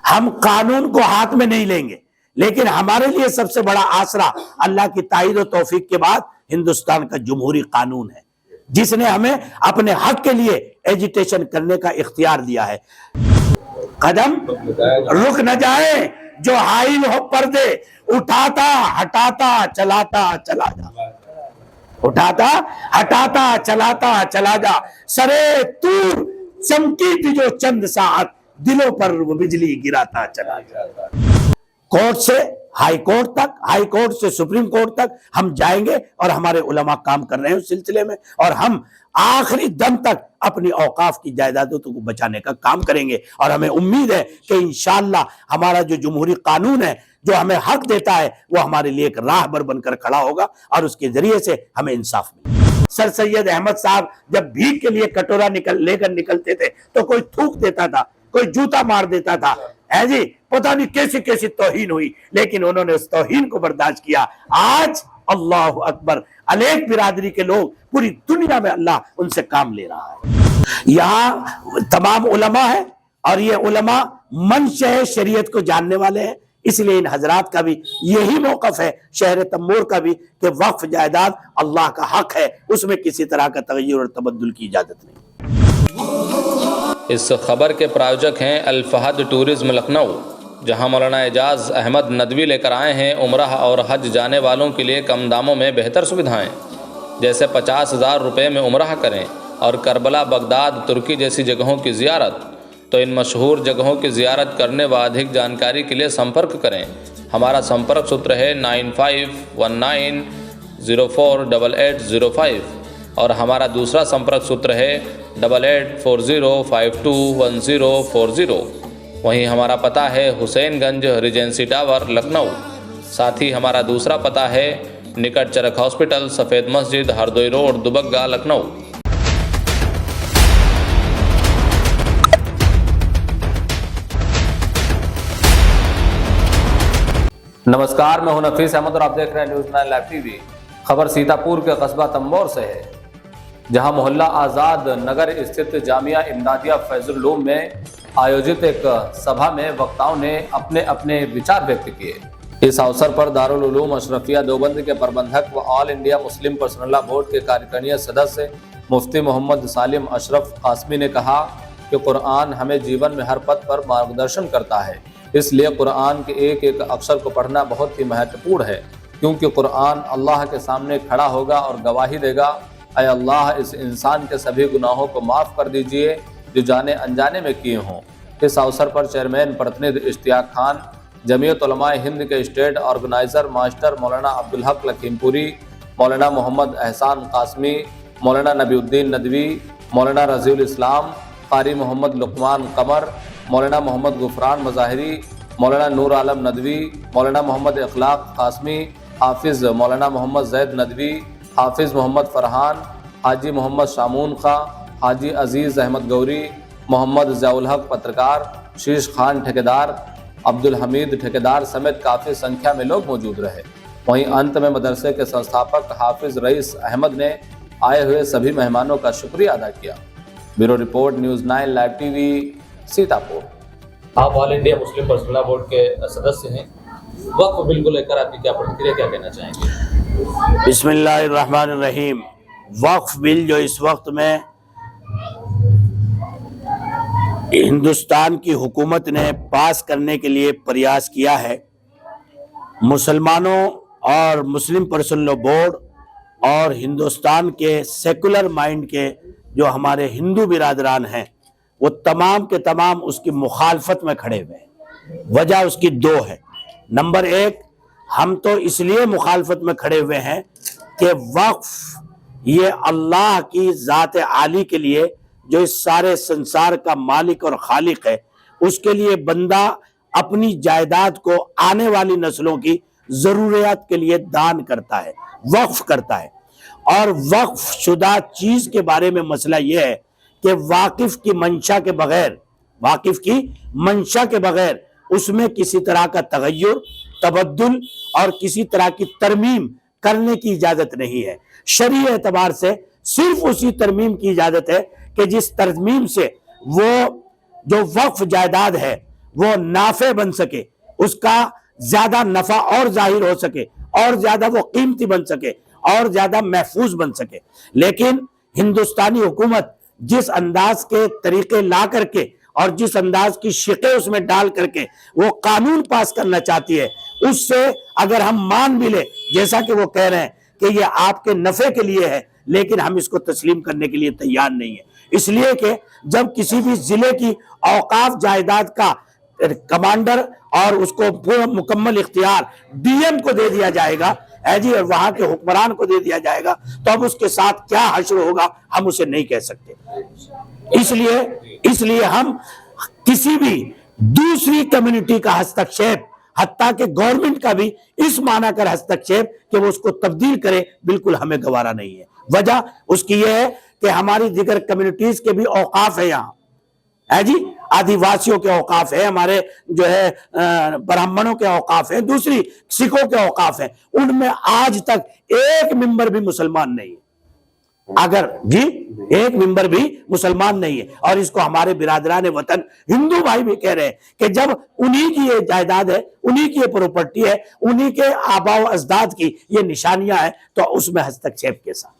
ہم قانون کو ہاتھ میں نہیں لیں گے، لیکن ہمارے لیے سب سے بڑا آسرا اللہ کی تائید و توفیق کے بعد ہندوستان کا جمہوری قانون ہے، جس نے ہمیں اپنے حق کے لیے ایجیٹیشن کرنے کا اختیار دیا ہے۔ قدم رک نہ جائے جو حائل ہو پردے، اٹھاتا ہٹاتا چلاتا چلا جا، اٹھاتا ہٹاتا چلاتا چلا جا، سرے طور چمکی تھی جو چند ساعت، دلوں پر وہ بجلی گراتا چلا جا۔ کورٹ سے ہائی کورٹ تک، ہائی کورٹ سے سپریم کورٹ تک ہم جائیں گے، اور ہمارے علماء کام کر رہے ہیں اس سلسلے میں، اور ہم آخری دم تک اپنی اوقاف کی جائیدادوں کو بچانے کا کام کریں گے، اور ہمیں امید ہے کہ انشاءاللہ ہمارا جو جمہوری قانون ہے جو ہمیں حق دیتا ہے وہ ہمارے لیے ایک راہبر بن کر کھڑا ہوگا، اور اس کے ذریعے سے ہمیں انصاف ملے۔ سر سید احمد صاحب جب بھیک کے لیے کٹورا لے کر نکلتے تھے تو کوئی تھوک دیتا تھا، کوئی جوتا مار دیتا تھا، ہے جی، پتہ نہیں کیسی کیسی توہین ہوئی، لیکن انہوں نے اس توہین کو برداشت کیا۔ آج اللہ اکبر، علیگ برادری کے لوگ پوری دنیا میں اللہ ان سے کام لے رہا ہے۔ یہاں تمام علماء ہیں، اور یہ علماء منشأ شریعت کو جاننے والے ہیں، اس لیے ان حضرات کا بھی یہی موقف ہے، شہر تمور کا بھی، کہ وقف جائیداد اللہ کا حق ہے، اس میں کسی طرح کا تغیر اور تبدل کی اجازت نہیں۔ اس خبر کے پراوجک ہیں الفہد ٹورزم لکھنؤ، جہاں مولانا اعجاز احمد ندوی لے کر آئے ہیں عمرہ اور حج جانے والوں کے لیے کم داموں میں بہتر سویدھائیں، جیسے 50,000 روپے میں عمرہ کریں اور کربلا، بغداد، ترکی جیسی جگہوں کی زیارت۔ تو ان مشہور جگہوں کی زیارت کرنے و ادھک جانکاری کے لیے سمپرک کریں۔ ہمارا سمپرک ستر ہے 9519048805، اور ہمارا دوسرا سمپرک ستر ہے 8840521040۔ وہیں ہمارا پتہ ہے حسین گنج ریجنسی ٹاور لکھنؤ۔ ساتھ ہی ہمارا دوسرا پتہ ہے نکٹ چرک ہاسپٹل، سفید مسجد، ہردوئی روڈ، دوبگہ، لکھنؤ۔ نمسکار، میں ہوں نفیس احمد اور آپ دیکھ رہے ہیں نیوز 9 لائیو ٹی وی۔ خبر سیتاپور کے قصبہ تمور سے ہے، جہاں محلہ آزاد نگر استھت جامعہ امدادیہ فیض العلوم میں آیوجت ایک سبھا میں وکتاؤں نے اپنے اپنے وچار ویکت کیے۔ اس اوسر پر دارالعلوم اشرفیہ دیوبند کے پربندھک و آل انڈیا مسلم پرسنل لا بورڈ کے کاریکرنی سدسیہ مفتی محمد سالم اشرف قاسمی نے کہا کہ قرآن ہمیں جیون میں ہر پتھ پر مارگدرشن کرتا ہے، اس لیے قرآن کے ایک ایک اکشر کو پڑھنا بہت ہی مہتوپورن ہے، کیونکہ قرآن اللہ کے سامنے کھڑا ہوگا اور گواہی دے گا، اے اللہ اس انسان کے سبھی گناہوں کو معاف کر دیجئے جو جانے انجانے میں کیے ہوں۔ اس اوسر پر چیئرمین پرتند اشتیاق خان، جمعیت علماء ہند کے اسٹیٹ آرگنائزر ماسٹر مولانا عبدالحق لکھیم پوری، مولانا محمد احسان قاسمی، مولانا نبی الدین ندوی، مولانا رضی الاسلام، قاری محمد لقمان قمر، مولانا محمد غفران مظاہری، مولانا نور عالم ندوی، مولانا محمد اخلاق قاسمی، حافظ مولانا محمد زید ندوی، حافظ محمد فرحان، حاجی محمد شامون خاں، حاجی عزیز احمد گوری، محمد ضیاء الحق پترکار، شیش خان ٹھیکیدار، عبدالحمید ٹھیکیدار سمیت کافی سنکھیا میں لوگ موجود رہے۔ وہیں انت میں مدرسے کے سنستھاپک حافظ رئیس احمد نے آئے ہوئے سبھی مہمانوں کا شکریہ ادا کیا۔ Bureau report news 9 live T V, Sitapur. آپ آل انڈیا مسلم پرسنل لا بورڈ کے سدسیہ ہیں، وقف بل کو لے کر آپ کی کیا پرتکریا، کیا کہنا چاہیں گے؟ بسم اللہ الرحمن الرحیم۔ وقف بل جو اس وقت میں ہندوستان کی حکومت نے پاس کرنے کے لیے پریاس کیا ہے، مسلمانوں اور مسلم پرسنل لا بورڈ اور ہندوستان کے سیکولر مائنڈ کے جو ہمارے ہندو برادران ہیں وہ تمام کے تمام اس کی مخالفت میں کھڑے ہوئے ہیں۔ وجہ اس کی دو ہے۔ نمبر ایک، ہم تو اس لیے مخالفت میں کھڑے ہوئے ہیں کہ وقف یہ اللہ کی ذات عالی کے لیے جو اس سارے سنسار کا مالک اور خالق ہے، اس کے لیے بندہ اپنی جائیداد کو آنے والی نسلوں کی ضروریات کے لیے دان کرتا ہے، وقف کرتا ہے۔ اور وقف شدہ چیز کے بارے میں مسئلہ یہ ہے کہ واقف کی منشا کے بغیر اس میں کسی طرح کا تغیر، تبدل اور کسی طرح کی ترمیم کرنے کی اجازت نہیں ہے۔ شرعی اعتبار سے صرف اسی ترمیم کی اجازت ہے کہ جس ترمیم سے وہ جو وقف جائیداد ہے وہ نافع بن سکے، اس کا زیادہ نفع اور ظاہر ہو سکے، اور زیادہ وہ قیمتی بن سکے، اور زیادہ محفوظ بن سکے۔ لیکن ہندوستانی حکومت جس انداز کے طریقے لا کر کے اور جس انداز کی شقیں اس میں ڈال کر کے وہ قانون پاس کرنا چاہتی ہے، اس سے اگر ہم مان بھی لیں، جیسا کہ وہ کہہ رہے ہیں کہ یہ آپ کے نفع کے لیے ہے، لیکن ہم اس کو تسلیم کرنے کے لیے تیار نہیں ہیں۔ اس لیے کہ جب کسی بھی ضلع کی اوقاف جائیداد کا کمانڈر اور اس کو پورا مکمل اختیار ڈی ایم کو دے دیا جائے گا، جی، اور وہاں کے حکمران کو دے دیا جائے گا، تو اب اس کے ساتھ کیا حشر ہوگا ہم اسے نہیں کہہ سکتے۔ اس لیے ہم کسی بھی دوسری کمیونٹی کا ہستکشیپ، حتیٰ کہ گورنمنٹ کا بھی اس معنی کر ہستکشیپ کہ وہ اس کو تبدیل کرے، بالکل ہمیں گوارا نہیں ہے۔ وجہ اس کی یہ ہے کہ ہماری دیگر کمیونٹیز کے بھی اوقاف ہے یہاں، ہے جی، آدیواسیوں کے اوقاف ہے، ہمارے جو ہے برہمنوں کے اوقاف ہیں، دوسری سکھوں کے اوقاف ہیں، ان میں آج تک ایک ممبر بھی مسلمان نہیں ہے، اگر جی ایک ممبر بھی مسلمان نہیں ہے۔ اور اس کو ہمارے برادران وطن ہندو بھائی بھی کہہ رہے ہیں کہ جب انہی کی یہ جائیداد ہے، انہی کی یہ پراپرٹی ہے، انہی کے آباء و اجداد کی یہ نشانیاں ہیں، تو اس میں ہستکشیپ کے ساتھ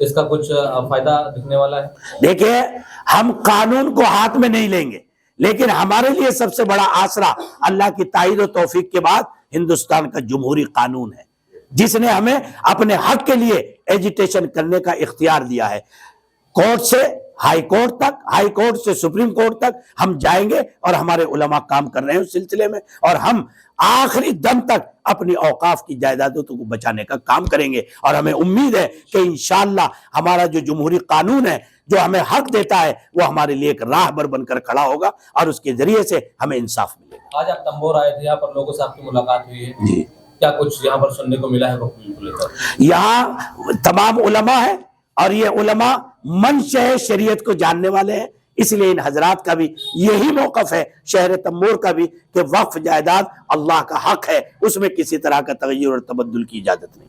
اس کا کچھ فائدہ دکھنے والا ہے؟ دیکھیں، ہم قانون کو ہاتھ میں نہیں لیں گے، لیکن ہمارے لیے سب سے بڑا آسرا اللہ کی تائید و توفیق کے بعد ہندوستان کا جمہوری قانون ہے، جس نے ہمیں اپنے حق کے لیے ایجیٹیشن کرنے کا اختیار دیا ہے۔ کورٹ سے ہائی کورٹ تک، ہائی کورٹ سے سپریم کورٹ تک ہم جائیں گے، اور ہمارے علماء کام کر رہے ہیں اس سلسلے میں، اور ہم آخری دم تک اپنی اوقاف کی جائیدادوں کو بچانے کا کام کریں گے۔ اور ہمیں امید ہے کہ انشاءاللہ ہمارا جو جمہوری قانون ہے، جو ہمیں حق دیتا ہے، وہ ہمارے لیے ایک راہبر بن کر کھڑا ہوگا، اور اس کے ذریعے سے ہمیں انصاف ملے گا۔ آج آپ تمبور آئے تھے، یہاں پر لوگوں سے آپ کی ملاقات ہوئی ہے، جی، کیا کچھ یہاں پر سننے کو ملا ہے حکم کو لے کر؟ یہاں تمام علماء ہیں، اور یہ علماء منشأ شریعت کو جاننے والے ہیں، اس لیے ان حضرات کا بھی یہی موقف ہے، شہر تمبور کا بھی، کہ وقف جائیداد اللہ کا حق ہے، اس میں کسی طرح کا تغیر اور تبدل کی اجازت نہیں۔